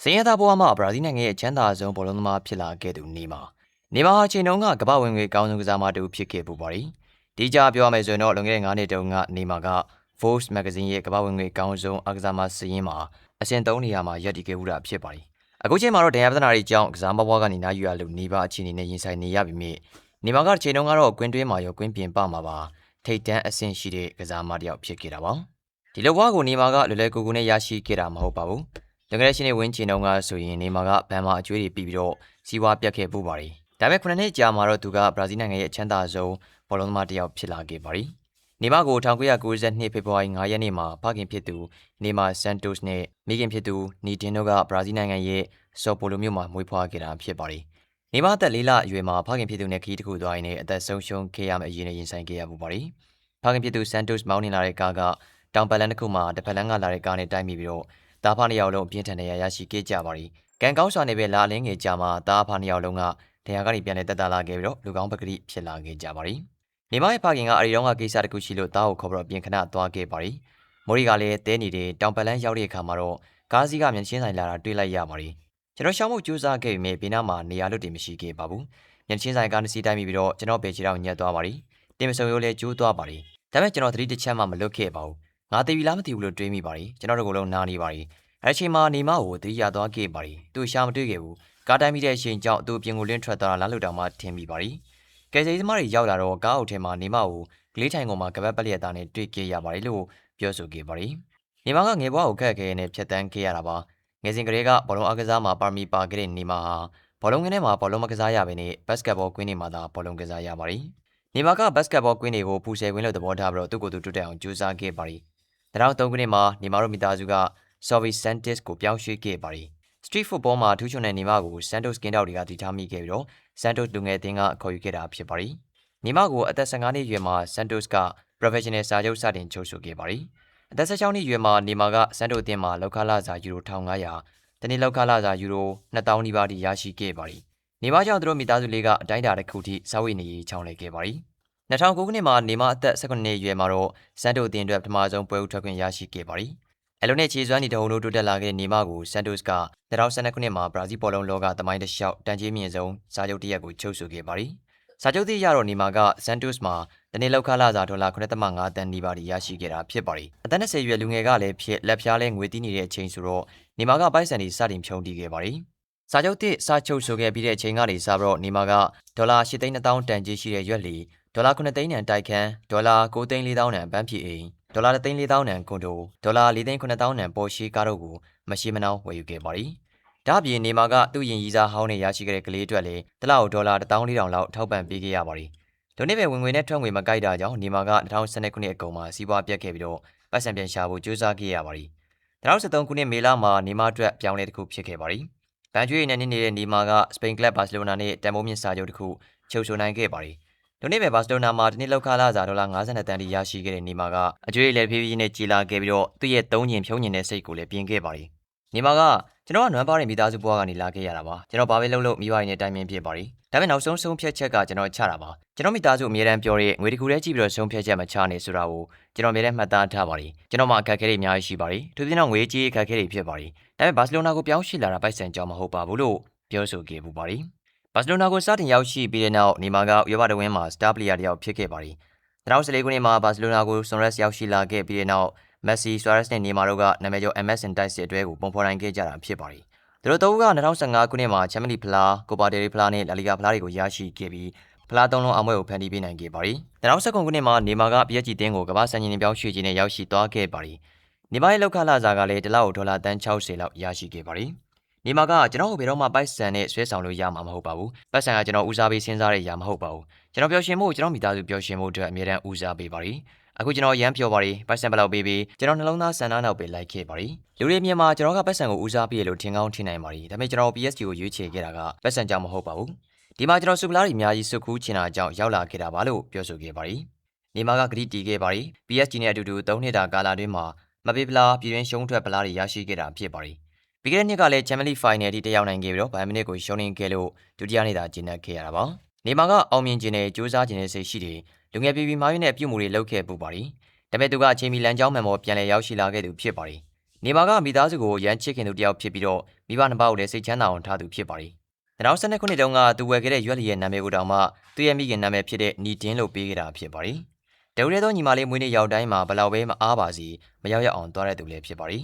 ဆင်းရဲသားဘဝမှာဘရာဇီးနိုင်ငံရဲ့ချမ်းသာဆုံးဘောလုံးသမားဖြစ်လာခဲ့သူနေမာဟာအချိန်တုန်းကကမ္ဘာဝင်ငွေအကောင်းဆုံးကစားသမားတူဖြစ်ခဲ့ပူပါတယ်။ဒီကြပြောရမယ်ဆိုရင်တော့လွန်ခဲ့တဲ့9နှစ်တုန်းကနေမာက Forbes မဂ္ဂဇင်းရဲ့ကမ္ဘာဝင်ငွေအကောင်းဆုံးအားကစားသမားစာရင်းမှာအဆင့်3နေရာမှာရပ်တည်ခဲ့ဦးတာဖြစ်ပါတယ်။အခုချိန်မှာတော့ဒဏ်ရာပြဿနာတွေကြောင့်ကစားမဘွားကနေနားယူရလို့နေပါအခြေအနေနဲ့ရင်ဆိုင်နေရပြီမြင့်နေမာကအချိန်တုန်းကတော့ကွင်းတွင်းမှာရောကွင်းပြင်ပမှာပါထိတ်တန်းအဆင့်ရှိတဲ့ကစားသမားတစ်ယောက်ဖြစ်ခဲ့တာပါ။ဒီလိုဘွားကိုနေမာကလွယ်လွယ်ကူကူနဲ့ရရှိခဲ့တာမဟုတ်ပါဘူး။လွန်ခဲ့တဲ့ရှင်းနေဝင်းချင်တုန်းကဆိုရင်နေမာကဘန်မာအကျွေးတွေပြီးပြီးတော့စီးပွားပြတ်ခဲ့ပူပါတယ်။ဒါပေမဲ့9နှစ်ကြာမှာတော့သူကဘရာဇီးနိုင်ငံရဲ့အချမ်းသာဆုံးဘောလုံးသမားတစ်ယောက်ဖြစ်လာခဲ့ပါတယ်။နေမာကို1992ဖေဖော်ဝါရီ9ရက်နေ့မှာဖခင်ဖြစ်သူနေမာဆန်တိုစ်နဲ့မိခင်ဖြစ်သူနီတင်တို့ကဘရာဇီးနိုင်ငံရဲ့ဆော်ပိုလိုမြို့မှာမွေးဖွားခဲ့တာဖြစ်ပါတယ်။နေမာအသက်4လအရွယ်မှာဖခင်ဖြစ်သူနဲ့ခရီးတစ်ခုသွားရင်းနဲ့အသက်ဆုံးရှုံးခဲ့ရမယ့်အရေးနဲ့ရင်ဆိုင်ခဲ့ရပူပါတယ်။ဖခင်ဖြစ်သူဆန်တိုစ်မောင်းနေလာတဲ့ကားကတောင်ပတ်လန်းတစ်ခုမှာတစ်ဖက်လန်းကလာတဲ့ကားနဲ့တိုက်မိပြီးတော့တာဖာနှစ်ယောက်လုံးအပြင်းထန်ဒဏ်ရာရရှိခဲ့ကြပါတယ်။ကံကောင်းစွာနဲ့ပဲလာလင်းငယ်ကြာမှာတာဖာနှစ်ယောက်လုံးကဒဏ်ရာကနေပြန်လည်တက်တာလာခဲ့ပြီးတော့လူကောင်းပကတိဖြစ်လာခဲ့ကြပါတယ်။နေမရဲ့ဖခင်ကအရီတုန်းကကိစ္စတစ်ခုရှိလို့တားကိုခေါ်ပြီးတော့ပြင်ခဏသွားခဲ့ပါတယ်။မိုးရီကလည်းတဲနေတဲ့တောင်ပတ်လန်းရောက်တဲ့အခါမှာတော့ကားစီးကမြန်ချင်းဆိုင်လာတာတွေ့လိုက်ရပါတယ်။ကျွန်တော်ရှောင်းမှုကြိုးစားခဲ့ပေမဲ့ဘေးနားမှာနေရာလွတ်တွေမရှိခဲ့ပါဘူး။မြန်ချင်းဆိုင်ကားနှစ်စီးတိုက်မိပြီးတော့ကျွန်တော်ပဲခြေထောက်ညက်သွားပါတယ်။တင်မစုံရိုးလည်းကျိုးသွားပါတယ်။ဒါပေမဲ့ကျွန်တော်သတိတစ်ချက်မှမလွတ်ခဲ့ပါဘူး။ငါတည်ပြီလားမသိဘူးလို့တွေးမိပါတယ်။ကျွန်တော်တို့ကလုံးနားနေပါတယ်။အဲ့ချိန်မှာနေမကိုတည်ရသွားခဲ့ပါတယ်။သူရှာမတွေ့ခဲ့ဘူး။ကားတိုင်းမိတဲ့အချိန်ကြောင့်သူပြင်ကိုလင်းထွက်သွားတာလားလို့တောင်မှထင်မိပါတယ်။ကယ်ဆယ်ရေးသမားတွေရောက်လာတော့ကားအုပ်ထဲမှာနေမကိုကလေးထိုင်ကုန်မှာကပတ်ပလျက်သားနဲ့တွေ့ခဲ့ရပါတယ်လို့ပြောဆိုခဲ့ပါတယ်။နေမကငယ်ဘဝကိုခက်ခဲနဲ့ဖြတ်တန်းခဲ့ရတာပါ။ငယ်စဉ်ကလေးကဘောလုံးအားကစားမှာပါရမီပါခဲ့တဲ့နေမဟာဘောလုံးကထဲမှာဘောလုံးမကစားရဘဲနဲ့ဘတ်စကတ်ဘောကွင်းတွေမှာသာဘောလုံးကစားရပါတယ်။နေမကဘတ်စကတ်ဘောကွင်းတွေကိုပူဆယ်ကွင်းလို့သဘောထားပြီးတော့သူ့ကိုယ်သူတွတ်တက်အောင်ကြိုးစားခဲ့ပါတယ်။2003ခုနှစ်မှာနေမတို့မိသားစုကSovi Santos ကိုပြောင်းရွှေ့ခဲ့ပါတယ်။ Street Football မှာထူးချွန်တဲ့နေမကို Santos ကင်းတောက်တွေကတည်ထားမိခဲ့ပြီးတော့ Santos လူငယ်အသင်းကခေါ်ယူခဲ့တာဖြစ်ပါတယ်။နေမကိုအသက်15နှစ်အရွယ်မှာ Santos က Professional စာချုပ်စတင်ချုပ်ဆိုခဲ့ပါတယ်။အသက်16နှစ်အရွယ်မှာနေမက Santos အသင်းမှာလောက်ခလာစာယူရို1500တနေ့လောက်ခလာစာယူရို2000နီးပါးထိရရှိခဲ့ပါတယ်။နေမကြောင့်သူတို့မိသားစုလေးကအတိုင်းအတာတစ်ခုထိစာဝတ်နေရေးချောင်းလဲခဲ့ပါတယ်။2009ခုနှစ်မှာနေမအသက်18နှစ်အရွယ်မှာတော့ Santos အသင်းအတွက်ပထမဆုံးပွဲဦးထွက်ခွင့်ရရှိခဲ့ပါတယ်။အလုံးနဲ့ခြေစွမ်းနေတုံးတို့တိုးတက်လာခဲ့တဲ့နေမကိုဆန်တိုစ်က2012ခုနှစ်မှာဘရာဇီးဘောလုံးလောကသမိုင်းတစ်လျှောက်တန်ကြေးမြင့်ဆုံးစာချုပ်တစ်ရပ်ကိုချုပ်ဆိုခဲ့ပါတယ်။စာချုပ်သစ်ရတော့နေမကဆန်တိုစ်မှာတနေ့လောက်ခလာစာ$9.5တန်းနီးပါးရရှိခဲ့တာဖြစ်ပါတယ်။အသက်20ရွယ်လူငယ်ကလည်းဖြစ်လက်ဖျားလဲငွေတီးနေတဲ့အချိန်ဆိုတော့နေမကပိုက်ဆံတွေစတင်ဖြုံးတီးခဲ့ပါတယ်။စာချုပ်သစ်စာချုပ်ဆိုခဲ့ပြီးတဲ့အချိန်ကနေစပြီးတော့နေမက$8,200တန်ကြေးရှိတဲ့ရွက်လီ$9,000တန်တိုက်ခန်း$9,400တန်ပန်းဖြည့်အိမ်$4,400တန်ကွန်ဒို$4,900တန်ပေါ်ရှီကားတို့ကိုမရှိမနှောင်းဝယ်ယူခဲ့ပါတယ်။ဒါ့အပြင်နေမာကသူ့ရင်ရီစားဟောင်းနဲ့ရရှိခဲ့တဲ့ကလေးအတွက်လည်းတစ်လကို$14,000လောက်ထောက်ပံ့ပေးခဲ့ရပါတယ်။ဒီနေ့ပဲဝင်ငွေနဲ့ထွက်ငွေမကိုက်တာကြောင့်နေမာက2012ခုနှစ်အကုန်မှာစီးပွားပြတ်ခဲ့ပြီးတော့ပတ်စံပြန်ရှာဖို့ကြိုးစားခဲ့ရပါတယ်။2013ခုနှစ်မေလမှာနေမာအတွက်ပြောင်းလဲတစ်ခုဖြစ်ခဲ့ပါတယ်။ဘန်ကျွေးနဲ့နေတဲ့နေမာကစပိန်ကလပ်ဘာစီလိုနာနဲ့တန်ဖိုးမြင့်စာချုပ်တစ်ခုချုပ်ဆိုနိုင်ခဲ့ပါတယ်။ဒီနေ့ပဲဘာစီလိုနာမှာတနေ့လောက်ခလာစာ$52တန်းထိရရှိခဲ့တဲ့နေမာကအကျွေးလက်ဖြည်းဖြည်းနဲ့ကြီးလာခဲ့ပြီးတော့သူ့ရဲ့သုံးညင်ဖြုံးညင်တဲ့စိတ်ကိုလည်းပြင်ခဲ့ပါတယ်။နေမာကကျွန်တော်ကနွမ်းပါးတဲ့မိသားစုဘွားကနေလာခဲ့ရတာပါ။ကျွန်တော်ဘာပဲလုပ်မိဘတွေနဲ့တိုင်ပင်ဖြစ်ပါတယ်။ဒါပေမဲ့နောက်ဆုံးဖြတ်ချက်ကကျွန်တော်ချတာပါ။ကျွန်တော်မိသားစုအမြဲတမ်းပြောတဲ့ငွေတစ်ခုတည်းကြည့်ပြီးတော့ဆုံးဖြတ်ချက်မချနဲ့ဆိုတာကိုကျွန်တော်အမြဲတမ်းမှတ်သားထားပါတယ်။ကျွန်တော်မှအခက်အခဲတွေအများကြီးရှိပါတယ်။သူပြင်တော့ငွေကြီးအခက်အခဲတွေဖြစ်ပါတယ်။ဒါပေမဲ့ဘာစီလိုနာကိုပြောင်းရွှေ့လာတာပိုက်ဆံကြောင့်မဟုတ်ပါဘူးလို့ပြောဆိုခဲ့ပူပါတယ်။ဘာစီလိုနာကိုစတင်ရောက်ရှိပြီးတဲ့နောက်နေမာကဥရောပတဝင်းမှာစတာပလီယာတစ်ယောက်ဖြစ်ခဲ့ပါတယ်။2014ခုနှစ်မှာဘာစီလိုနာကိုဆွန်ရက်စ်ရောက်ရှိလာခဲ့ပြီးတဲ့နောက်မက်ဆီဆွာရက်စ်နဲ့နေမာတို့ကနာမည်ကျော် MSN တိုက်စစ်အတွဲကိုပုံဖော်နိုင်ခဲ့ကြတာဖြစ်ပါတယ်။သူတို့သုံးက2015ခုနှစ်မှာချန်ပီယံလိဖလား၊ကိုပါဒယ်ရီဖလားနဲ့လာလီဂါဖလားတွေကိုရရှိခဲ့ပြီးဖလားသုံးလုံးအောင်ပွဲကိုဖန်တီးပေးနိုင်ခဲ့ပါတယ်။2019ခုနှစ်မှာနေမာက PSG တင်းကိုကမ္ဘာစံချိန်တင်ပြောင်းရွှေ့ခြင်းနဲ့ရောက်ရှိသွားခဲ့ပါတယ်။နေမာရဲ့လောက်ခလာစာကလည်းတစ်လောက်$60လောက်ရရှိခဲ့ပါတယ်။နေမာကကျွန်တော်ဘယ်တော့မှပိုက်ဆံနဲ့ဆွဲဆောင်လို့ရမှာမဟုတ်ပါဘူး။ပိုက်ဆံကကျွန်တော်ဦးစားပေးစဉ်းစားတဲ့အရာမဟုတ်ပါဘူး။ကျွန်တော်ပျော်ရွှင်ဖို့ကျွန်တော်မိသားစုပျော်ရွှင်ဖို့အတွက်အမြဲတမ်းဦးစားပေးပါတယ်။အခုကျွန်တော်ရမ်းပြောပါတယ်ပိုက်ဆံဘယ်လောက်ပေးပြီးကျွန်တော်နှလုံးသားဆန္ဒနောက်ပဲလိုက်ခဲ့ပါတယ်လူတွေမြန်မာကျွန်တော်ကပိုက်ဆံကိုဦးစားပေးရလို့ထင်ကောင်းထင်နိုင်ပါတယ်ဒါပေမဲ့ကျွန်တော် PSG ကိုရွေးချယ်ခဲ့တာကပိုက်ဆံကြောင့်မဟုတ်ပါဘူးဒီမှာကျွန်တော်စူပလာတွေအများကြီးစုခူးချင်တာကြောင့်ရောက်လာခဲ့တာပါလို့ပြောဆိုခဲ့ပါတယ်နေမာကဂရီတီခဲ့ပါတယ် PSG နဲ့အတူတူ3နှစ်တာကာလတွင်းမှာမပေးဖလားပြည်တွင်းရှုံးထွက်ဖလားတွေရရှိခဲ့တာဖြစ်ပါတယ်ပြီးခဲ့တဲ့နှစ်ကလည်း Champions League Final ထိတက်ရောက်နိုင်ခဲ့ပြီးတော့ဘိုင်မနစ်ကိုရှုံးနိမ့်ခဲ့လို့ဒုတိယနေ့သာကျင်းပခဲ့ရတာပါနေမာကအောင်မြင်ခြင်းနဲ့ကြိုးစားခြင်းနဲ့စိတ်ရှိတယ်လူငယ်ပြည်ပြည်မာရွေးနဲ့ပြုမှုတွေလုပ်ခဲ့ပူပါတယ်ဒါပေမဲ့သူကအချိန်မီလမ်းကြောင်းမှန်ပေါ်ပြန်လည်ရောက်ရှိလာခဲ့သူဖြစ်ပါတယ် နေမာကမိသားစုကိုရန်ချစ်ခင်သူတယောက်ဖြစ်ပြီးတော့မိဘနှစ်ပါးကိုလည်းစိတ်ချမ်းသာအောင်ထားသူဖြစ်ပါတယ်2012ခုနှစ်တုန်းကသူဝယ်ခဲ့တဲ့ရွက်လီရဲ့နာမည်ကိုတောင်မှသူ့ရဲ့မိခင်နာမည်ဖြစ်တဲ့နီတင်းလို့ပေးခဲ့တာဖြစ်ပါတယ်တဦးတည်းသောညီမလေးမွေးနေ့ရောက်တိုင်းမှာဘလောက်ပဲမအားပါစီမရောက်ရအောင်သွားတဲ့သူလည်းဖြစ်ပါတယ်